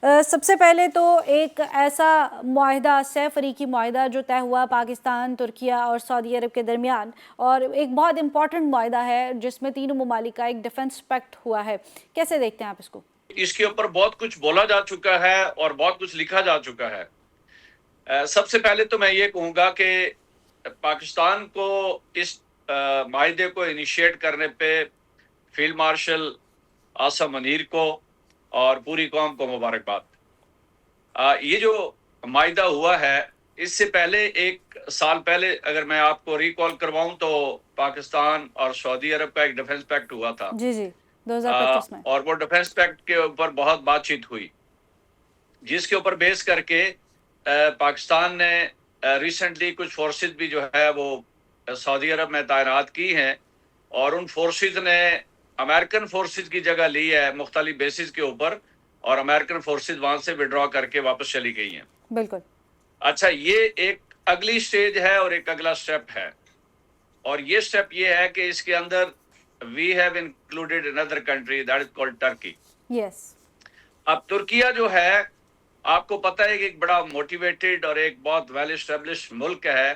سب سے پہلے تو ایک ایسا معاہدہ سہ فریقی معاہدہ جو طے ہوا پاکستان، ترکیہ اور سعودی عرب کے درمیان، اور ایک بہت امپورٹنٹ معاہدہ ہے جس میں تینوں ممالک کا ایک ڈیفنس پیکٹ ہوا ہے. کیسے دیکھتے ہیں آپ اس کو؟ اس کے اوپر بہت کچھ بولا جا چکا ہے اور بہت کچھ لکھا جا چکا ہے. سب سے پہلے تو میں یہ کہوں گا کہ پاکستان کو اس معاہدے کو انیشیٹ کرنے پہ فیلڈ مارشل عاصم منیر کو اور پوری قوم کو مبارکباد. یہ جو معاہدہ ہوا ہے، اس سے پہلے ایک سال پہلے اگر میں آپ کو ریکال کرواؤں تو پاکستان اور سعودی عرب کا ایک ڈیفنس پیکٹ ہوا تھا. جی 2025 میں. اور وہ ڈیفنس پیکٹ کے اوپر بہت بات چیت ہوئی، جس کے اوپر بیس کر کے پاکستان نے ریسنٹلی کچھ فورسز بھی جو ہے وہ سعودی عرب میں تعینات کی ہیں، اور ان فورسز نے امریکن فورسز کی جگہ لی ہے مختلف بیسز کے اوپر، اور امریکن فورسز وہاں سے وڈرا کر کے واپس چلی گئی ہیں. بالکل. اچھا، یہ ایک اگلی سٹیج ہے اور ایک اگلا سٹیپ ہے، اور یہ سٹیپ یہ ہے کہ اس کے اندر we have included another country that is called Turkey. یس. اب ترکیہ جو ہے، آپ کو پتہ ہے کہ ایک بڑا موٹیویٹڈ اور ایک بہت ویل اسٹیبلش ملک ہے،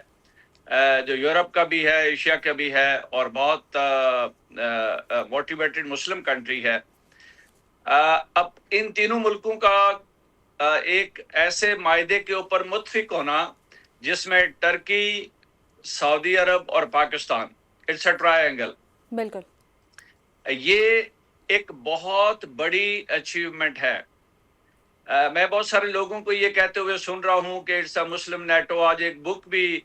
جو یورپ کا بھی ہے، ایشیا کا بھی ہے، اور بہت موٹیویٹڈ مسلم کنٹری ہے. اب ان تینوں ملکوں کا ایک ایسے معاہدے کے اوپر متفق ہونا جس میں ٹرکی، سعودی عرب اور پاکستان، اٹس اے ٹرائنگل. بالکل. یہ ایک بہت بڑی اچیومنٹ ہے. میں بہت سارے لوگوں کو یہ کہتے ہوئے سن رہا ہوں کہ اٹس اے مسلم نیٹو. آج ایک بک بھی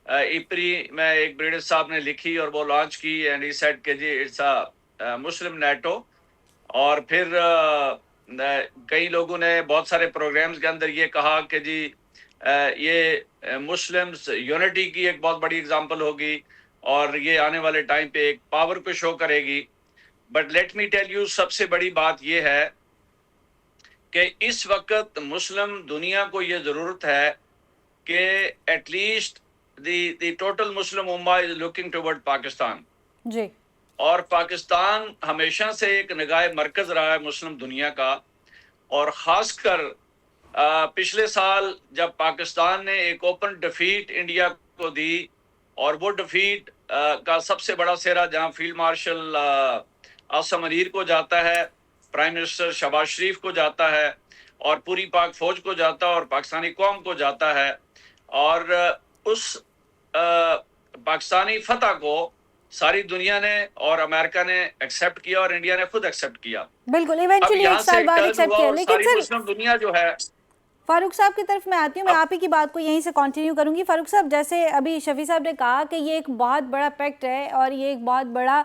اپری میں ایک بریڈس صاحب نے لکھی اور وہ لانچ کی، اینڈ ہی سیڈ کہ جی اٹس اے مسلم نیٹو. اور پھر کئی لوگوں نے بہت سارے پروگرامز کے اندر یہ کہا کہ جی یہ مسلمز یونٹی کی ایک بہت بڑی اگزامپل ہوگی، اور یہ آنے والے ٹائم پہ ایک پاور کو شو کرے گی. But let me tell you, سب سے بڑی بات یہ ہے کہ اس وقت مسلم دنیا کو یہ ضرورت ہے کہ ایٹ لیسٹ دی ٹوٹل مسلم امہ از لوکنگ ٹوورڈ پاکستان. جی. اور پاکستان ہمیشہ سے ایک نگاہ مرکز رہا ہے مسلم دنیا کا، اور خاص کر پچھلے سال جب پاکستان نے ایک اوپن ڈیفیٹ انڈیا کو دی، اور وہ ڈیفیٹ کا سب سے بڑا سہرا جہاں فیلڈ مارشل عاصم منیر کو جاتا ہے، پرائم منسٹر شہباز شریف کو جاتا ہے، اور پوری پاک فوج کو جاتا ہے، اور پاکستانی قوم کو جاتا ہے. اور اس پاکستانی فتح کو ساری دنیا نے اور امریکہ نے ایکسیپٹ کیا، اور انڈیا نے خود ایکسیپٹ کیا. بالکل. اب ایونچولی ایک یہاں سے سال بعد ٹرن ایکسیپٹ ہوا کیا، اور لیکن ساری سر مسلم دنیا جو ہے. فاروق صاحب کی طرف میں آتی ہوں، میں آپ ہی کی بات کو یہیں سے کنٹینیو کروں گی. فاروق صاحب، جیسے ابھی شفیع صاحب نے کہا کہ یہ ایک بہت بڑا پیکٹ ہے اور یہ ایک بہت بڑا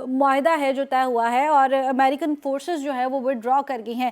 معاہدہ ہے جو طے ہوا ہے، اور امریکن فورسز جو ہے وہ ودرا کر گئی ہیں،